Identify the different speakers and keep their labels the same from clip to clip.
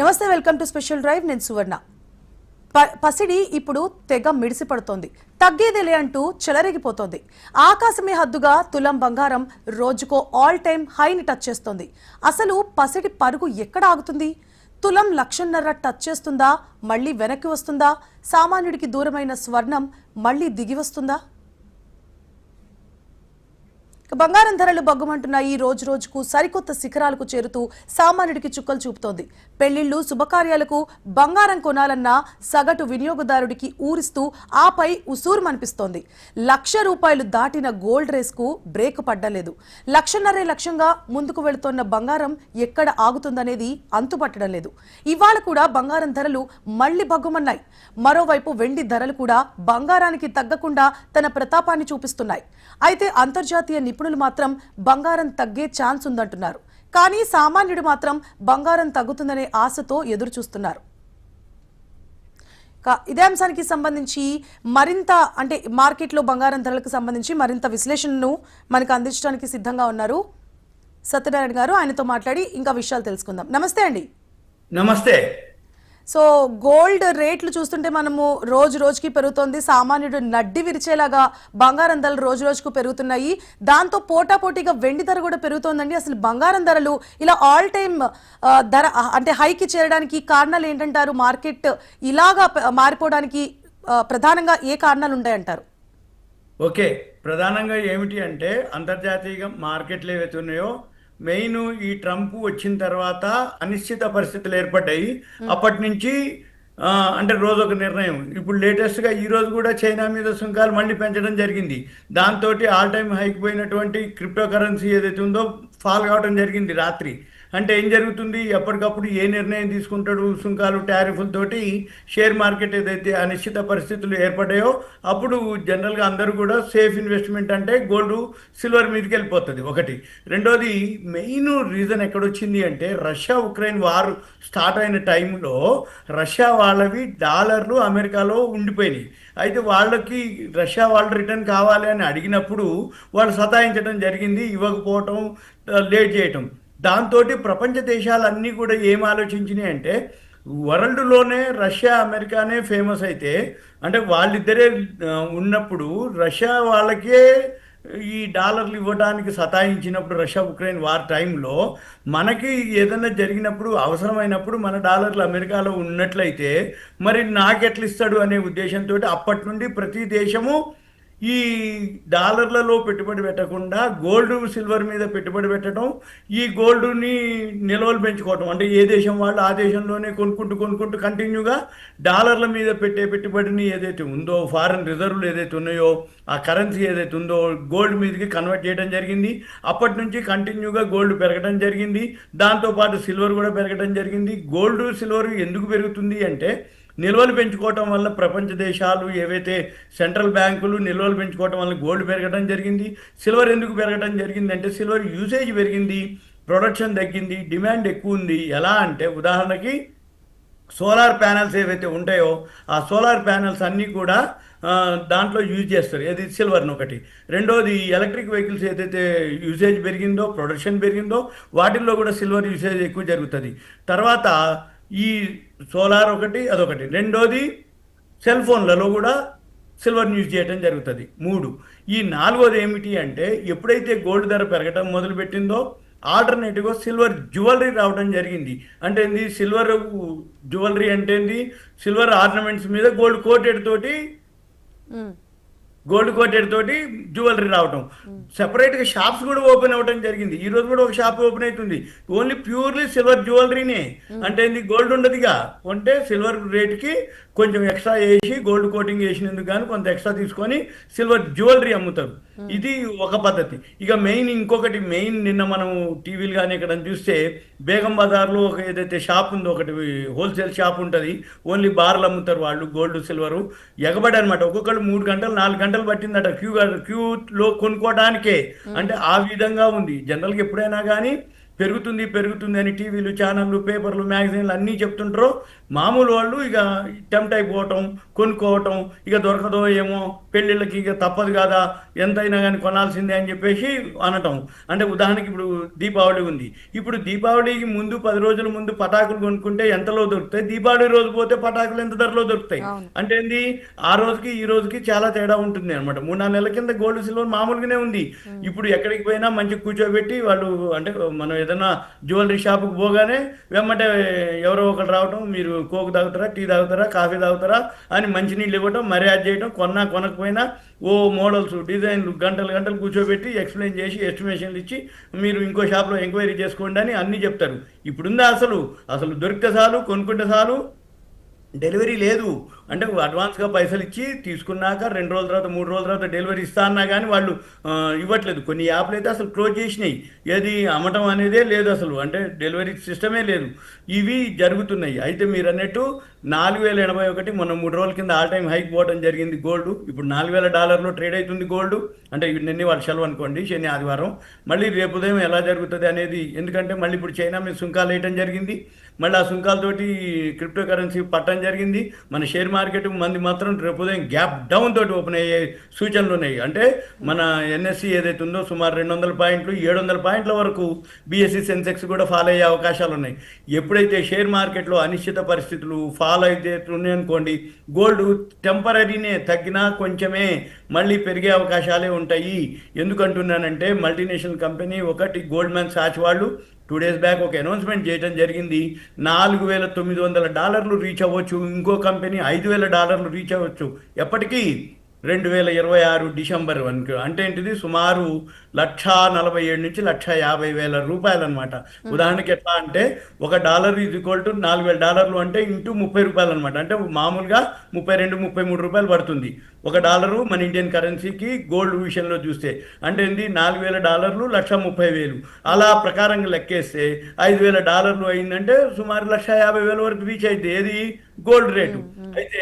Speaker 1: నమస్తే, welcome to special drive. నేను సువర్ణ. పసిడి ఇప్పుడు తెగ మిడిసి పడుతోంది. తగ్గేదేలే అంటూ చెలరేగిపోతోంది. ఆకాశమే హద్దుగా తులం బంగారం రోజుకో ఆల్ టైమ్ హైని టచ్ చేస్తోంది. అసలు పసిడి పరుగు ఎక్కడ ఆగుతుంది? తులం 1,50,000 టచ్ చేస్తుందా? మళ్ళీ వెనక్కి వస్తుందా? సామాన్యుడికి దూరమైన స్వర్ణం మళ్ళీ దిగి వస్తుందా? బంగారం ధరలు బగ్గుమంటున్నాయి. రోజు రోజుకు సరికొత్త శిఖరాలకు చేరుతూ సామాన్యుడికి చుక్కలు చూపుతోంది. పెళ్లిళ్లు, శుభకార్యాలకు బంగారం కొనాలన్నా సగటు వినియోగదారుడికి ఊరిస్తూ ఆపై ఉసూరుమనిపిస్తోంది. ₹1,00,000 దాటిన గోల్డ్ రేస్ కు బ్రేక్ పడ్డలేదు. 1,50,000 లక్ష్యంగా ముందుకు వెళుతోన్న బంగారం ఎక్కడ ఆగుతుందనేది అంతుపట్టడం లేదు. ఇవాళ కూడా బంగారం ధరలు మళ్లీ బగ్గుమన్నాయి. మరోవైపు వెండి ధరలు కూడా బంగారానికి తగ్గకుండా తన ప్రతాపాన్ని చూపిస్తున్నాయి. అయితే అంతర్జాతీయ నిపుణులు మాత్రం బంగారం తగ్గే ఛాన్స్ ఉందంటున్నారు. కానీ సామాన్యుడు మాత్రం బంగారం తగ్గుతుందనే ఆశతో ఎదురు చూస్తున్నారు. ఇదే అంశానికి సంబంధించి మరింత మార్కెట్లో బంగారం ధరలకు సంబంధించి మరింత విశ్లేషణను మనకు అందించడానికి సిద్ధంగా ఉన్నారు సత్యనారాయణ గారు. ఆయనతో మాట్లాడి ఇంకా విషయాలు తెలుసుకుందాం. నమస్తే అండి.
Speaker 2: నమస్తే.
Speaker 1: సో గోల్డ్ రేట్లు చూస్తుంటే మనము రోజు రోజుకి పెరుగుతోంది. సామాన్యుడు నడ్డి విరిచేలాగా బంగారం ధరలు రోజు రోజుకు పెరుగుతున్నాయి. దాంతో పోటాపోటీగా వెండి ధర కూడా పెరుగుతోందండి. అసలు బంగారం ధరలు ఇలా ఆల్ టైమ్ ధర హైకి చేరడానికి కారణాలు ఏంటంటారు? మార్కెట్ ఇలాగా మారిపోవడానికి ప్రధానంగా ఏ కారణాలు ఉంటాయంటారు?
Speaker 2: ఓకే, ప్రధానంగా ఏమిటి అంటే అంతర్జాతీయ మార్కెట్లు ఏవైతే ఉన్నాయో మెయిన్ ఈ ట్రంప్ వచ్చిన తర్వాత అనిశ్చిత పరిస్థితులు ఏర్పడ్డాయి. అప్పటి నుంచి అంటే రోజు ఒక నిర్ణయం. ఇప్పుడు లేటెస్ట్గా ఈ రోజు కూడా చైనా మీద సుంకాలు మళ్ళీ పెంచడం జరిగింది. దాంతో ఆల్ టైమ్ హైకి పోయినటువంటి క్రిప్టో కరెన్సీ ఏదైతే ఉందో ఫాల్ కావడం జరిగింది రాత్రి. అంటే ఏం జరుగుతుంది, ఎప్పటికప్పుడు ఏ నిర్ణయం తీసుకుంటాడు, సుంకాలు టారిఫ్లతోటి షేర్ మార్కెట్ ఏదైతే అనిశ్చిత పరిస్థితులు ఏర్పడ్డాయో అప్పుడు జనరల్గా అందరూ కూడా సేఫ్ ఇన్వెస్ట్మెంట్ అంటే గోల్డ్, సిల్వర్ మీదకి వెళ్ళిపోతుంది. ఒకటి. రెండోది మెయిన్ రీజన్ ఎక్కడొచ్చింది అంటే రష్యా ఉక్రెయిన్ వార్ స్టార్ట్ అయిన టైంలో రష్యా వాళ్ళవి డాలర్లు అమెరికాలో ఉండిపోయినాయి. అయితే వాళ్ళకి రష్యా వాళ్ళు రిటర్న్ కావాలి అని అడిగినప్పుడు వాళ్ళు సతాయించడం జరిగింది, ఇవ్వకపోవటం, లేట్ చేయటం. దాంతో ప్రపంచ దేశాలన్నీ కూడా ఏం ఆలోచించినాయి అంటే వరల్డ్లోనే రష్యా అమెరికానే ఫేమస్ అయితే అంటే వాళ్ళిద్దరే ఉన్నప్పుడు రష్యా వాళ్ళకే ఈ డాలర్లు ఇవ్వడానికి సతాయించినప్పుడు రష్యా ఉక్రెయిన్ వార్ టైంలో మనకి ఏదైనా జరిగినప్పుడు అవసరమైనప్పుడు మన డాలర్లు అమెరికాలో ఉన్నట్లయితే మరి నాకెట్లు ఇస్తాడు అనే ఉద్దేశంతో అప్పటి నుండి ప్రతి దేశము ఈ డాలర్లలో పెట్టుబడి పెట్టకుండా గోల్డ్, సిల్వర్ మీద పెట్టుబడి పెట్టడం, ఈ గోల్డ్ని నిల్వలు పెంచుకోవటం. అంటే ఏ దేశం వాళ్ళు ఆ దేశంలోనే కొనుక్కుంటూ కంటిన్యూగా డాలర్ల మీద పెట్టే పెట్టుబడిని ఏదైతే ఉందో, ఫారెన్ రిజర్వ్లు ఏదైతే ఉన్నాయో ఆ కరెన్సీ ఏదైతే ఉందో గోల్డ్ మీదకి కన్వర్ట్ చేయడం జరిగింది. అప్పటి నుంచి కంటిన్యూగా గోల్డ్ పెరగడం జరిగింది. దాంతోపాటు సిల్వర్ కూడా పెరగడం జరిగింది. గోల్డ్, సిల్వర్ ఎందుకు పెరుగుతుంది అంటే నిల్వలు పెంచుకోవటం వల్ల ప్రపంచ దేశాలు ఏవైతే సెంట్రల్ బ్యాంకులు నిల్వలు పెంచుకోవటం వల్ల గోల్డ్ పెరగడం జరిగింది. సిల్వర్ ఎందుకు పెరగడం జరిగింది అంటే సిల్వర్ యూసేజ్ పెరిగింది, ప్రొడక్షన్ తగ్గింది, డిమాండ్ ఎక్కువ ఉంది. ఎలా అంటే ఉదాహరణకి సోలార్ ప్యానెల్స్ ఏవైతే ఉంటాయో ఆ సోలార్ ప్యానెల్స్ అన్నీ కూడా దాంట్లో యూజ్ చేస్తారు. ఏది సిల్వర్ని ఒకటి. రెండోది ఎలక్ట్రిక్ వెహికల్స్ ఏదైతే యూసేజ్ పెరిగిందో, ప్రొడక్షన్ పెరిగిందో వాటిల్లో కూడా సిల్వర్ యూసేజ్ ఎక్కువ జరుగుతుంది. తర్వాత ఈ సోలార్ ఒకటి, అదొకటి. రెండోది సెల్ ఫోన్లలో కూడా సిల్వర్ని యూజ్ చేయడం జరుగుతుంది. 3. ఈ 4వది ఏమిటి అంటే ఎప్పుడైతే గోల్డ్ ధర పెరగడం మొదలుపెట్టిందో ఆల్టర్నేటివ్గా సిల్వర్ జ్యువెలరీ రావడం జరిగింది. అంటే ఏంది, సిల్వర్ జ్యువెలరీ అంటే ఏంది, సిల్వర్ ఆర్నమెంట్స్ మీద గోల్డ్ కోటెడ్ తోటి జ్యువెలరీ రావటం. సెపరేట్గా షాప్స్ కూడా ఓపెన్ అవ్వడం జరిగింది. ఈ రోజు కూడా ఒక షాప్ ఓపెన్ అవుతుంది, ఓన్లీ ప్యూర్లీ సిల్వర్ జ్యువెలరీనే. అంటే ఏంది, గోల్డ్ ఉండదుగా, అంటే సిల్వర్ రేట్కి కొంచెం ఎక్స్ట్రా వేసి గోల్డ్ కోటింగ్ వేసినందుకు కానీ కొంత ఎక్స్ట్రా తీసుకొని సిల్వర్ జ్యువెలరీ అమ్ముతారు. ఇది ఒక పద్ధతి. ఇక ఇంకొకటి మెయిన్ నిన్న మనం టీవీలు కానీ ఇక్కడ చూస్తే బేగం బజార్లో ఒక ఏదైతే షాప్ ఉందో ఒకటి హోల్సేల్ షాప్ ఉంటుంది, ఓన్లీ బార్లు అమ్ముతారు వాళ్ళు గోల్డ్, సిల్వరు. ఎగబడి అనమాట. ఒక్కొక్కళ్ళు 3 గంటలు 4 గంటలు పట్టిందట క్యూలో కొనుక్కోవడానికే. అంటే ఆ విధంగా ఉంది. జనరల్గా ఎప్పుడైనా కానీ పెరుగుతుంది అని టీవీలు, ఛానళ్ళు, పేపర్లు, మ్యాగజైన్లు అన్నీ చెప్తుంటారు. మామూలు వాళ్ళు ఇక టెంప్ట్ అయిపోవటం, కొనుక్కోవటం, ఇక దొరకదో ఏమో పెళ్ళిళ్ళకి ఇక తప్పదు కదా, ఎంతైనా కానీ కొనాల్సిందే అని చెప్పేసి అనటం. అంటే ఉదాహరణకి ఇప్పుడు దీపావళి ఉంది. ఇప్పుడు దీపావళికి ముందు 10 రోజుల ముందు పటాకులు కొనుక్కుంటే ఎంతలో దొరుకుతాయి, దీపావళి రోజు పోతే పటాకులు ఎంత ధరలో దొరుకుతాయి.
Speaker 1: అవును.
Speaker 2: అంటే ఏంది, ఆ రోజుకి ఈ రోజుకి చాలా తేడా ఉంటుంది అనమాట. 3-4 నెలల కింద గోల్డ్ సిల్వర్ మామూలుగానే ఉంది. ఇప్పుడు ఎక్కడికి పోయినా మంచి కూర్చోబెట్టి వాళ్ళు, అంటే మనం ఏదైనా జ్యువెలరీ షాపుకి పోగానే వెమ్మటే ఎవరో ఒకరు రావటం, మీరు కోక్ తాగుతారా, టీ తాగుతారా, కాఫీ తాగుతారా అని మంచినీళ్ళు ఇవ్వటం, మర్యాద చేయటం, కొన్నా కొనకపోయినా ఓ మోడల్స్ డిజైన్లు గంటలు గంటలు కూర్చోబెట్టి ఎక్స్ప్లెయిన్ చేసి ఎస్టిమేషన్లు ఇచ్చి మీరు ఇంకో షాప్లో ఎంక్వైరీ చేసుకోండి అని అన్నీ చెప్తారు. ఇప్పుడుందా అసలు అసలు దొరికితే చాలు, కొనుక్కుంటే చాలు, డెలివరీ లేదు. అంటే అడ్వాన్స్గా పైసలు ఇచ్చి తీసుకున్నాక 2 రోజుల తర్వాత 3 రోజుల తర్వాత డెలివరీ ఇస్తా అన్నా కానీ వాళ్ళు ఇవ్వట్లేదు. కొన్ని యాప్లు అయితే అసలు క్లోజ్ చేసినాయి, ఏది అమ్మటం అనేదే లేదు అసలు, అంటే డెలివరీ సిస్టమే లేదు. ఇవి జరుగుతున్నాయి. అయితే మీరు అన్నట్టు 4081 మొన్న 3 రోజుల కింద ఆల్ టైమ్ హైక్ పోవడం జరిగింది గోల్డ్. ఇప్పుడు $4000 ట్రేడ్ అవుతుంది గోల్డ్. అంటే నిన్న వాళ్ళు సెలవు అనుకోండి, శని ఆదివారం. మళ్ళీ రేపు ఉదయం ఎలా జరుగుతుంది అనేది, ఎందుకంటే మళ్ళీ ఇప్పుడు చైనా మీద సుంకాలు వేయటం జరిగింది. మళ్ళీ ఆ సుంకాలతోటి క్రిప్టో కరెన్సీ పట్టడం జరిగింది. మన షేర్ మార్కెట్ మంది మాత్రం రేపు ఉదయం గ్యాప్ డౌన్ తోటి ఓపెన్ అయ్యే సూచనలు ఉన్నాయి. అంటే మన ఎన్ఎస్సి ఏదైతే ఉందో సుమారు 200 పాయింట్లు 700 పాయింట్ల వరకు బిఎస్సి సెన్సెక్స్ కూడా ఫాలో అయ్యే అవకాశాలు ఉన్నాయి. ఎప్పుడైతే షేర్ మార్కెట్లో అనిశ్చిత పరిస్థితులు ఫాలో అయితే ఉన్నాయనుకోండి, గోల్డ్ టెంపరీనే తగ్గినా కొంచెమే మళ్ళీ పెరిగే అవకాశాలే ఉంటాయి. ఎందుకంటున్నానంటే మల్టీనేషనల్ కంపెనీ ఒకటి గోల్డ్మెన్ సాచ్ వాళ్ళు 2 డేస్ బ్యాక్ ఒక అనౌన్స్మెంట్ చేయడం జరిగింది. $4,900 రీచ్ అవ్వచ్చు. ఇంకో కంపెనీ $5,000 రీచ్ అవ్వచ్చు. ఎప్పటికీ 2026 డిసెంబర్ 1. అంటే ఏంటిది, సుమారు 1,47,000 నుంచి 1,50,000 రూపాయలు అనమాట. ఉదాహరణకి ఎట్లా అంటే $1 ఈజ్ ఈక్వల్ టు $4,000 అంటే ఇంటూ 30 రూపాయలు అనమాట. అంటే మామూలుగా 32-33 రూపాయలు పడుతుంది $1 మన ఇండియన్ కరెన్సీకి గోల్డ్ విషయంలో చూస్తే. అంటే ఏంటి, $4,000 1,30,000. అలా ప్రకారంగా లెక్కేస్తే $5,000 అయిందంటే సుమారు 1,50,000 వరకు రీచ్ అయితే ఏది గోల్డ్ రేటు. అయితే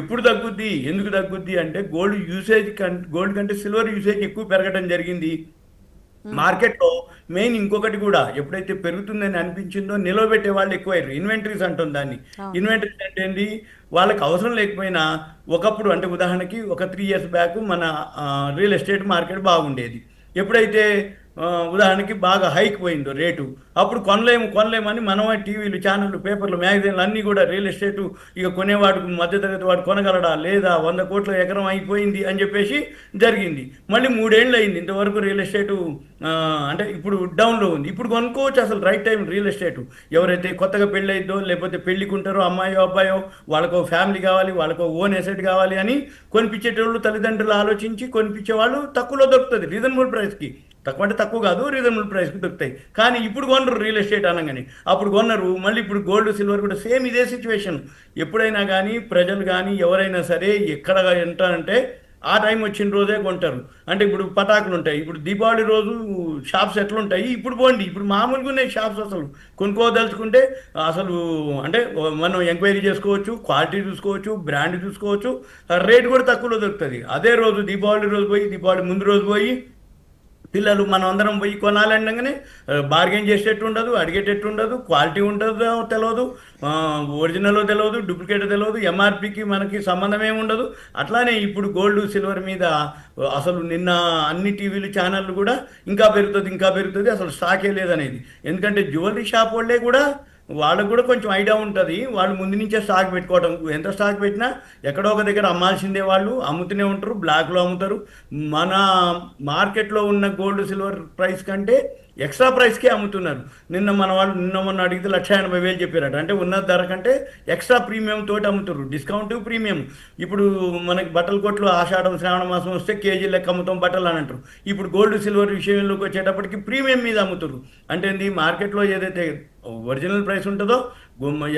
Speaker 2: ఎప్పుడు తగ్గుద్ది, ఎందుకు తగ్గుద్ది అంటే గోల్డ్ కంటే సిల్వర్ యూసేజ్ ఎక్కువ పెరగడం జరిగింది మార్కెట్లో. మెయిన్ ఇంకొకటి కూడా, ఎప్పుడైతే పెరుగుతుందని అనిపించిందో నిలవబెట్టే వాళ్ళు ఎక్కువయ్యారు. ఇన్వెంటరీస్ అంటుంది దాన్ని. ఇన్వెంటరీస్ అంటే ఏంటి, వాళ్ళకి అవసరం లేకపోయినా ఒకప్పుడు, అంటే ఉదాహరణకి ఒక 3 ఇయర్స్ బ్యాక్ మన రియల్ ఎస్టేట్ మార్కెట్ బాగుండేది. ఎప్పుడైతే ఉదాహరణకి బాగా హైక్ పోయిందో రేటు, అప్పుడు కొనలేమని మనం టీవీలు, ఛానళ్ళు, పేపర్లు, మ్యాగజైన్లు అన్నీ కూడా రియల్ ఎస్టేటు ఇక కొనేవాడు, మధ్యతరగతి వాడు కొనగలడా లేదా, 100 కోట్ల ఎకరం అయిపోయింది అని చెప్పేసి జరిగింది. మళ్ళీ 3 ఏళ్ళు అయింది ఇంతవరకు రియల్ ఎస్టేటు అంటే ఇప్పుడు డౌన్లో ఉంది. ఇప్పుడు కొనుక్కోవచ్చు అసలు రైట్ టైం రియల్ ఎస్టేటు. ఎవరైతే కొత్తగా పెళ్ళి అయిద్దో లేకపోతే పెళ్ళికి ఉంటారో అమ్మాయో అబ్బాయో, వాళ్ళకో ఫ్యామిలీ కావాలి, వాళ్ళకో ఓన్ ఎసెట్ కావాలి అని కొనిపించేటోళ్ళు తల్లిదండ్రులు ఆలోచించి కొనిపించేవాళ్ళు తక్కువలో దొరుకుతుంది రీజనబుల్ ప్రైస్కి. తక్కువ అంటే తక్కువ కాదు, రీజనబుల్ ప్రైస్కి దొరుకుతాయి. కానీ ఇప్పుడు కొనరు రియల్ ఎస్టేట్ అనగానే, అప్పుడు కొన్నారు. మళ్ళీ ఇప్పుడు గోల్డ్ సిల్వర్ కూడా సేమ్ ఇదే సిచ్యువేషన్. ఎప్పుడైనా కానీ ప్రజలు కానీ ఎవరైనా సరే ఎక్కడ ఎంటారంటే ఆ టైం వచ్చిన రోజే కొంటారు. అంటే ఇప్పుడు పటాకులు ఉంటాయి, ఇప్పుడు దీపావళి రోజు షాప్స్ ఎట్లుంటాయి, ఇప్పుడు పోండి, ఇప్పుడు మామూలుగా ఉన్నాయి షాప్స్. అసలు కొనుక్కోదలుచుకుంటే అసలు అంటే మనం ఎంక్వైరీ చేసుకోవచ్చు, క్వాలిటీ చూసుకోవచ్చు, బ్రాండ్ చూసుకోవచ్చు, రేట్ కూడా తక్కువలో దొరుకుతుంది. అదే రోజు దీపావళి రోజు పోయి, దీపావళి ముందు రోజు పోయి పిల్లలు మనం అందరం పోయి కొనాలండగానే బార్గెన్ చేసేటట్టు ఉండదు, అడిగేటట్టు ఉండదు, క్వాలిటీ ఉంటుందో తెలియదు, ఒరిజినల్ తెలియదు, డూప్లికేట్ తెలియదు, ఎంఆర్పికి మనకి సంబంధం ఏమి ఉండదు. అట్లానే ఇప్పుడు గోల్డ్ సిల్వర్ మీద అసలు నిన్న అన్ని టీవీలు ఛానళ్ళు కూడా ఇంకా పెరుగుతుంది అసలు స్టాకే లేదనేది. ఎందుకంటే జ్యువెలరీ షాప్ వాళ్ళే కూడా వాళ్ళకు కూడా కొంచెం ఐడియా ఉంటుంది. వాళ్ళు ముందు నుంచే స్టాక్ పెట్టుకోవడం, ఎంత స్టాక్ పెట్టినా ఎక్కడో ఒక దగ్గర అమ్మాల్సిందే, వాళ్ళు అమ్ముతూనే ఉంటారు, బ్లాక్లో అమ్ముతారు. మన మార్కెట్లో ఉన్న గోల్డ్ సిల్వర్ ప్రైస్ కంటే ఎక్స్ట్రా ప్రైస్కే అమ్ముతున్నారు. నిన్న మొన్న అడిగితే 1,80,000 చెప్పారట. అంటే ఉన్న ధర కంటే ఎక్స్ట్రా ప్రీమియం తోటి అమ్ముతారు, డిస్కౌంట్ ప్రీమియం. ఇప్పుడు మనకి బట్టల కొట్లు ఆషాఢం శ్రావణ మాసం వస్తే కేజీ లెక్క అమ్ముతాం బట్టలు అని అంటారు. ఇప్పుడు గోల్డ్ సిల్వర్ విషయంలోకి వచ్చేటప్పటికి ప్రీమియం మీద అమ్ముతారు. అంటే ఏంది, మార్కెట్లో ఏదైతే ఒరిజినల్ ప్రైస్ ఉంటుందో,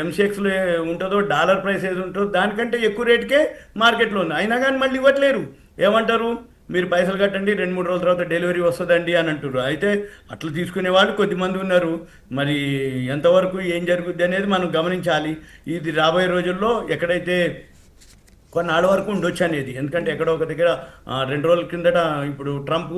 Speaker 2: ఎంసీఎక్స్లో ఉంటుందో, డాలర్ ప్రైస్ ఏది ఉంటుందో దానికంటే ఎక్కువ రేటుకే మార్కెట్లో ఉంది. అయినా కానీ మళ్ళీ ఇవ్వట్లేరు. ఏమంటారు, మీరు పైసలు కట్టండి 2-3 రోజుల తర్వాత డెలివరీ వస్తుందండి అని అంటారు. అయితే అట్లా తీసుకునే వాళ్ళు కొద్దిమంది ఉన్నారు. మరి ఎంతవరకు ఏం జరుగుద్ది అనేది మనం గమనించాలి. ఇది రాబోయే రోజుల్లో ఎక్కడైతే కొన్నాళ్ళ వరకు ఉండొచ్చు అనేది. ఎందుకంటే ఎక్కడో ఒక దగ్గర 2 రోజుల కిందట ఇప్పుడు ట్రంప్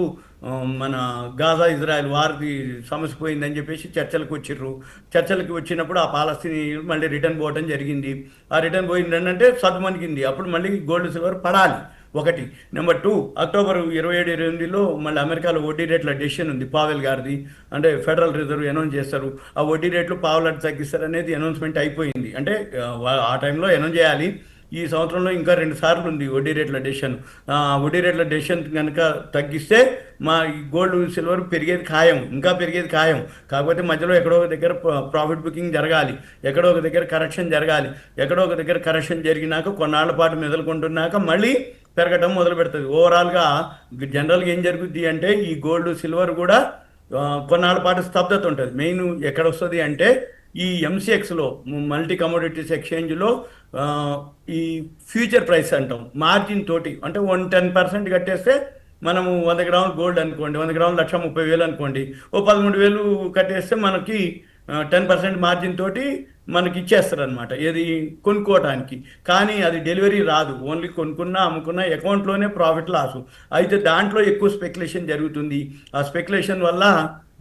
Speaker 2: మన గాజా ఇజ్రాయెల్ వార్ది సమస్య పోయిందని చెప్పేసి చర్చలకు వచ్చినప్పుడు ఆ పాలస్తీని మళ్ళీ రిటర్న్ పోవడం జరిగింది. ఆ రిటర్న్ పోయింది అంటే సద్దుమణికింది. అప్పుడు మళ్ళీ గోల్డ్ సిల్వర్ ఒకటి. నెంబర్ 2, అక్టోబర్ 27-28లో మళ్ళీ అమెరికాలో వడ్డీ రేట్ల డెసిషన్ ఉంది పావెల్ గారిది. అంటే ఫెడరల్ రిజర్వ్ అనౌన్స్ చేస్తారు, ఆ వడ్డీ రేట్లు పావులట్టు తగ్గిస్తారు అనేది అనౌన్స్మెంట్ అయిపోయింది. అంటే ఆ టైంలో అనౌన్స్ చేయాలి. ఈ సంవత్సరంలో ఇంకా 2 సార్లు ఉంది వడ్డీ రేట్ల డెసిషన్. వడ్డీ రేట్ల డెసిషన్ కనుక తగ్గిస్తే మా ఈ గోల్డ్ సిల్వర్ పెరిగేది ఖాయం, ఇంకా పెరిగేది ఖాయం. కాకపోతే మధ్యలో ఎక్కడో ఒక దగ్గర ప్రాఫిట్ బుకింగ్ జరగాలి, ఎక్కడో ఒక దగ్గర కరెక్షన్ జరగాలి. ఎక్కడో ఒక దగ్గర కరెక్షన్ జరిగినాక కొన్నాళ్ల పాటు మెదలుకుంటున్నాక మళ్ళీ పెరగడం మొదలు పెడుతుంది. ఓవరాల్గా జనరల్గా ఏం జరుగుద్ది అంటే ఈ గోల్డ్ సిల్వర్ కూడా కొన్నాళ్ళ పాటు స్తబ్దత ఉంటుంది. మెయిన్ ఎక్కడ వస్తుంది అంటే ఈ ఎంసీఎక్స్లో, మల్టీ కమోడిటీస్ ఎక్స్చేంజ్లో ఈ ఫ్యూచర్ ప్రైస్ అంటాం, మార్జిన్ తోటి. అంటే 10% కట్టేస్తే మనము 100 గ్రాములు గోల్డ్ అనుకోండి, 100 గ్రాములు 1,30,000 అనుకోండి, ఓ 13,000 కట్టేస్తే మనకి 10% మార్జిన్ తోటి మనకి ఇచ్చేస్తారు అనమాట, ఏది కొనుక్కోవడానికి. కానీ అది డెలివరీ రాదు, ఓన్లీ కొనుక్కున్నా అమ్ముకున్నా అకౌంట్లోనే ప్రాఫిట్ లాసు. అయితే దాంట్లో ఎక్కువ స్పెక్యులేషన్ జరుగుతుంది. ఆ స్పెక్యులేషన్ వల్ల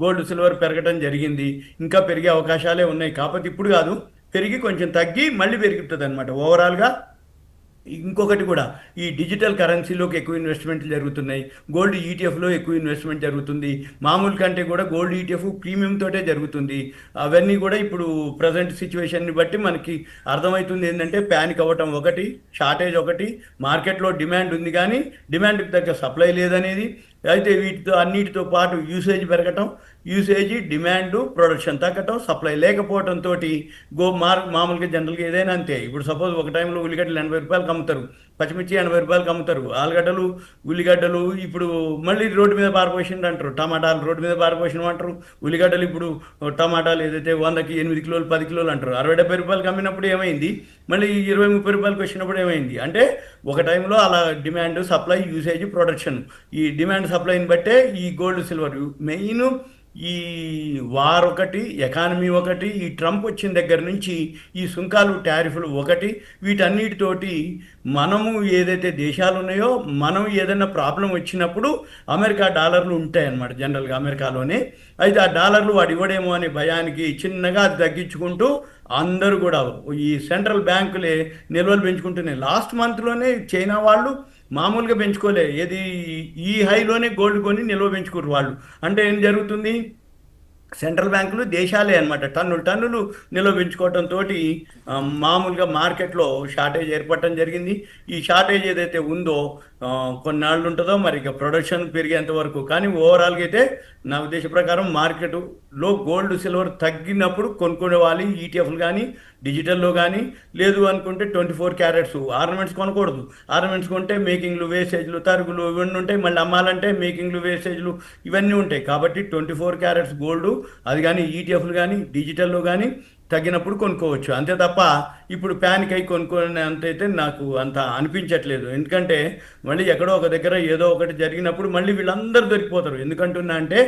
Speaker 2: గోల్డ్ సిల్వర్ పెరగడం జరిగింది, ఇంకా పెరిగే అవకాశాలే ఉన్నాయి. కాకపోతే ఇప్పుడు కాదు, పెరిగి కొంచెం తగ్గి మళ్ళీ పెరుగుతుంది అనమాట ఓవరాల్గా. ఇంకొకటి కూడా, ఈ డిజిటల్ కరెన్సీలోకి ఎక్కువ ఇన్వెస్ట్మెంట్లు జరుగుతున్నాయి, గోల్డ్ ఈటీఎఫ్లో ఎక్కువ ఇన్వెస్ట్మెంట్ జరుగుతుంది. మామూలు కంటే కూడా గోల్డ్ ఈటీఎఫ్ ప్రీమియం తోటే జరుగుతుంది. అవన్నీ కూడా ఇప్పుడు ప్రజెంట్ సిచ్యువేషన్ని బట్టి మనకి అర్థమవుతుంది ఏంటంటే ప్యానిక్ అవ్వటం ఒకటి, షార్టేజ్ ఒకటి, మార్కెట్లో డిమాండ్ ఉంది కానీ డిమాండ్కి తగ్గ సప్లై లేదనేది. అయితే వీటితో అన్నిటితో పాటు యూసేజ్ పెరగటం, యూసేజ్, డిమాండ్, ప్రొడక్షన్ తగ్గటం, సప్లై లేకపోవడంతో మామూలుగా జనరల్గా ఏదైనా అంతే. ఇప్పుడు సపోజ్ ఒక టైంలో ఉల్లిగడ్డలు 80 రూపాయలకు అమ్ముతారు, పచ్చిమిర్చి 80 రూపాయలకు అమ్ముతారు, ఆలుగడ్డలు, ఉల్లిగడ్డలు ఇప్పుడు మళ్ళీ రోడ్డు మీద పారపోసిండు అంటారు, టమాటాలు రోడ్డు మీద పారపోసిన అంటారు, ఉల్లిగడ్డలు ఇప్పుడు టమాటాలు ఏదైతే 100కి 8 కిలోలు 10 కిలోలు అంటారు. 60-70 రూపాయలకు అమ్మినప్పుడు ఏమైంది, మళ్ళీ 20-30 రూపాయలకు వచ్చినప్పుడు ఏమైంది అంటే ఒక టైంలో అలా డిమాండ్, సప్లై, యూసేజ్, ప్రొడక్షన్, ఈ డిమాండ్ సప్లైని బట్టే ఈ గోల్డ్ సిల్వర్ మెయిన్. ఈ వార్ ఒకటి, ఎకానమీ ఒకటి, ఈ ట్రంప్ వచ్చిన దగ్గర నుంచి ఈ సుంకాలు, టారిఫ్లు ఒకటి, వీటన్నిటితోటి మనము ఏదైతే దేశాలు ఉన్నాయో మనం ఏదైనా ప్రాబ్లం వచ్చినప్పుడు అమెరికా డాలర్లు ఉంటాయన్నమాట జనరల్గా అమెరికాలోనే. అయితే ఆ డాలర్లు వాడు ఇవ్వడేమో అనే భయానికి చిన్నగా అది తగ్గించుకుంటూ అందరూ కూడా ఈ సెంట్రల్ బ్యాంకులే నిల్వలు పెంచుకుంటున్నాయి. లాస్ట్ మంత్లోనే చైనా వాళ్ళు మామూలుగా పెంచుకోలే, ఏది ఈ హైలోనే గోల్డ్ కొని నిల్వ పెంచుకోరు వాళ్ళు. అంటే ఏం జరుగుతుంది, సెంట్రల్ బ్యాంకులు దేశాలే అనమాట టన్నులు నిల్వ పెంచుకోవడంతో మామూలుగా మార్కెట్లో షార్టేజ్ ఏర్పడటం జరిగింది. ఈ షార్టేజ్ ఏదైతే ఉందో కొన్నాళ్ళు ఉంటుందో మరి ఇక ప్రొడక్షన్ పెరిగేంత వరకు. కానీ ఓవరాల్గా అయితే నా ఉద్దేశ ప్రకారం మార్కెట్లో గోల్డ్ సిల్వర్ తగ్గినప్పుడు కొనుక్కునే వాళ్ళు ఈటీఎఫ్లు కానీ డిజిటల్లో కానీ, లేదు అనుకుంటే 24 క్యారెట్స్ ఆర్నమెంట్స్ కొనకూడదు. ఆర్నమెంట్స్ కొంటే మేకింగ్లు, వేస్టేజ్లు, తరుగులు ఇవన్నీ ఉంటాయి. మళ్ళీ అమ్మాలంటే మేకింగ్లు, వేస్టేజ్లు ఇవన్నీ ఉంటాయి. కాబట్టి 24 క్యారెట్స్ గోల్డ్ అది కానీ ఈటీఎఫ్లు కానీ డిజిటల్లో కానీ తగ్గినప్పుడు కొనుక్కోవచ్చు, అంతే తప్ప ఇప్పుడు ప్యానిక్ అయి కొనుక్కునేంతైతే నాకు అంత అనిపించట్లేదు. ఎందుకంటే మళ్ళీ ఎక్కడో ఒక దగ్గర ఏదో ఒకటి జరిగినప్పుడు మళ్ళీ వీళ్ళందరూ దొరికిపోతారు. ఎందుకంటున్నా అంటే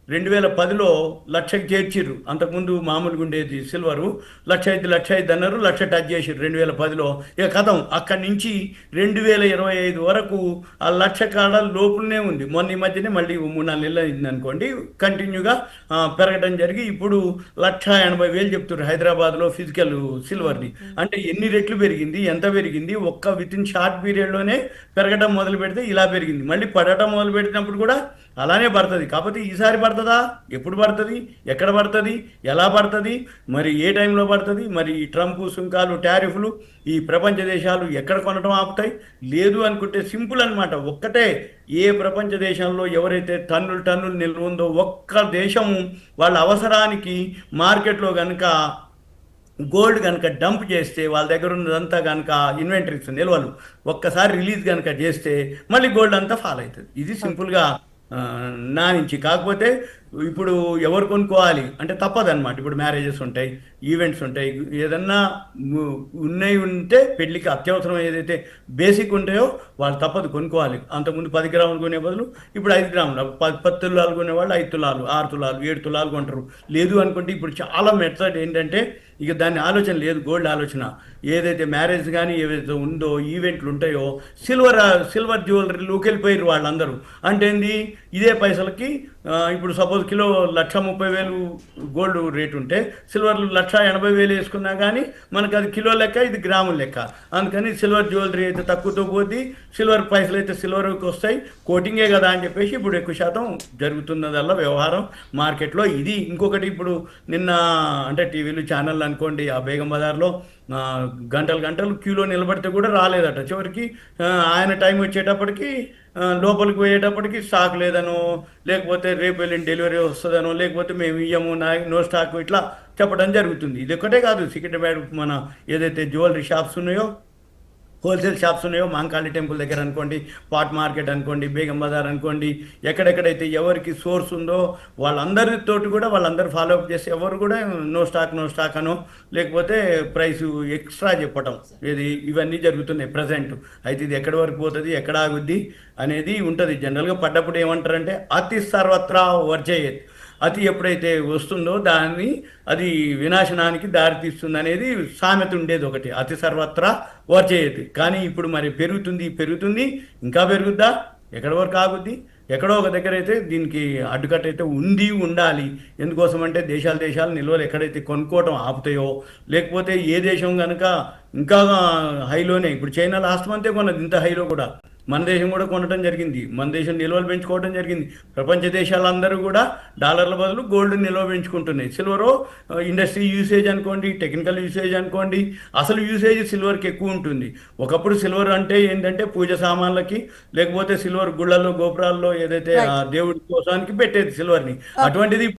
Speaker 2: 2010లో 1,00,000కి చేర్చిర్రు, అంతకుముందు మామూలుగా ఉండేది సిల్వరు 1,05,000 అన్నారు, 1,00,000 టచ్ చేసిర్రు 2010లో. ఇక కథం అక్కడి నుంచి 2025 వరకు ఆ 1,00,000 కాడ లోపులనే ఉంది. మొన్న ఈ మధ్యనే మళ్ళీ 3-4 నెలలు అయింది అనుకోండి, కంటిన్యూగా పెరగడం జరిగి ఇప్పుడు 1,80,000 చెప్తున్నారు హైదరాబాద్లో ఫిజికల్ సిల్వర్ది. అంటే ఎన్ని రెట్లు పెరిగింది, ఎంత పెరిగింది, ఒక్క వితిన్ షార్ట్ పీరియడ్లోనే పెరగడం మొదలు పెడితే ఇలా పెరిగింది. మళ్ళీ పడటం మొదలు పెట్టినప్పుడు కూడా అలానే పడుతుంది. కాకపోతే ఈసారి పడుతుందా, ఎప్పుడు పడుతుంది, ఎక్కడ పడుతుంది, ఎలా పడుతుంది, మరి ఏ టైంలో పడుతుంది, మరి ఈ ట్రంప్, సుంకాలు, టారిఫ్లు ఈ ప్రపంచ దేశాలు ఎక్కడ కొనడం ఆపుతాయి? లేదు అనుకుంటే సింపుల్ అనమాట, ఒక్కటే, ఏ ప్రపంచ దేశంలో ఎవరైతే టన్నులు నిల్వ ఉందో ఒక్క దేశం వాళ్ళ అవసరానికి మార్కెట్లో కనుక గోల్డ్ కనుక డంప్ చేస్తే వాళ్ళ దగ్గర ఉన్నదంతా కనుక ఇన్వెంటరీస్ నిల్వలు ఒక్కసారి రిలీజ్ కనుక చేస్తే మళ్ళీ గోల్డ్ అంతా ఫాల్ అవుతుంది. ఇది సింపుల్గా నా నుంచి. కాకపోతే ఇప్పుడు ఎవరు కొనుక్కోవాలి అంటే తప్పదన్నమాట. ఇప్పుడు మ్యారేజెస్ ఉంటాయి, ఈవెంట్స్ ఉంటాయి, ఏదన్నా ఉంటే పెళ్ళికి అత్యవసరం ఏదైతే బేసిక్ ఉంటాయో వాళ్ళు తప్పదు కొనుక్కోవాలి. అంతకుముందు 10 గ్రాములు కొనే బదులు ఇప్పుడు 5 గ్రాములు, 10 తులాలు కొనేవాళ్ళు 5 తులాలు, 6 తులాలు, 7 తులాలు కొంటారు. లేదు అనుకుంటే ఇప్పుడు చాలా మెథడ్ ఏంటంటే ఇక దాని ఆలోచన లేదు, గోల్డ్ ఆలోచన. ఏదైతే మ్యారేజ్ కానీ ఏదైతే ఉందో ఈవెంట్లు ఉంటాయో సిల్వర్ జ్యువెలరీలోకి వెళ్ళిపోయారు వాళ్ళందరూ. అంటే ఏంది, ఇదే పైసలకి ఇప్పుడు suppose suppose kilo 1,30,000 gold rate ఉంటే సిల్వర్ 1,80,000 వేసుకున్నా కానీ మనకు అది కిలో లెక్క, ఇది గ్రాముల లెక్క. అందుకని సిల్వర్ జ్యువెలరీ అయితే తక్కువతో పోద్ది, సిల్వర్ పైసలు అయితే సిల్వర్కి వస్తాయి, కోటింగే కదా అని చెప్పేసి ఇప్పుడు ఎక్కువ శాతం జరుగుతున్నదల్లా వ్యవహారం మార్కెట్లో ఇది. ఇంకొకటి ఇప్పుడు నిన్న అంటే టీవీలు ఛానళ్ళు అనుకోండి, ఆ బేగం బజార్లో గంటలు గంటలు క్యూలో నిలబడితే కూడా రాలేదట. చివరికి ఆయన టైం వచ్చేటప్పటికి లోపలికి పోయేటప్పటికి స్టాక్ లేదనో, లేకపోతే రేపు వెళ్ళిన డెలివరీ వస్తుందనో, లేకపోతే మేము ఇయ్యము నో స్టాక్ ఇట్లా చెప్పడం జరుగుతుంది. ఇది ఒకటే కాదు, సికింద్రాబాద్ మన ఏదైతే జ్యువెలరీ షాప్స్ ఉన్నాయో, హోల్సేల్ షాప్స్ ఉన్నాయో, మాంకాళి టెంపుల్ దగ్గర అనుకోండి, పాట్ మార్కెట్ అనుకోండి, బేగం బజార్ అనుకోండి, ఎక్కడెక్కడైతే ఎవరికి సోర్స్ ఉందో వాళ్ళందరితోటి కూడా వాళ్ళందరూ ఫాలోఅప్ చేసి ఎవరు కూడా నో స్టాక్ అనో, లేకపోతే ప్రైస్ ఎక్స్ట్రా చెప్పటం, ఇవన్నీ జరుగుతున్నాయి ప్రజెంట్. అయితే ఇది ఎక్కడి వరకు పోతుంది, ఎక్కడ ఆగుద్ది అనేది ఉంటుంది. జనరల్గా పడ్డప్పుడు ఏమంటారంటే అతి సర్వత్రా వర్జయేత్, అతి ఎప్పుడైతే వస్తుందో అది వినాశనానికి దారితీస్తుంది అనేది సామెత ఉండేది ఒకటి, అతి సర్వత్రా వర్జయేత్. కానీ ఇప్పుడు మరి పెరుగుతుంది, ఇంకా పెరుగుద్దా, ఎక్కడి వరకు ఆగుద్ది? ఎక్కడో ఒక దగ్గర అయితే దీనికి అడ్డుకట్ట అయితే ఉండాలి. ఎందుకోసం అంటే దేశాలు నిల్వలు ఎక్కడైతే కొనుక్కోవటం ఆపుతాయో, లేకపోతే ఏ దేశం కనుక ఇంకా హైలోనే, ఇప్పుడు చైనా లాస్ట్ మంతే కొన్నది ఇంత హైలో కూడా, మన దేశం కూడా కొనడం జరిగింది, మన దేశం నిల్వలు పెంచుకోవడం జరిగింది. ప్రపంచ దేశాలందరూ కూడా డాలర్ల బదులు గోల్డ్ నిల్వ పెంచుకుంటున్నాయి. సిల్వరు ఇండస్ట్రీ యూసేజ్ అనుకోండి, టెక్నికల్ యూసేజ్ అనుకోండి, అసలు యూసేజ్ సిల్వర్కి ఎక్కువ ఉంటుంది. ఒకప్పుడు సిల్వర్ అంటే ఏంటంటే పూజ సామాన్లకి, లేకపోతే సిల్వర్ గుళ్ళల్లో గోపురాల్లో ఏదైతే దేవుడి కోసానికి పెట్టేది సిల్వర్ని, అటువంటిది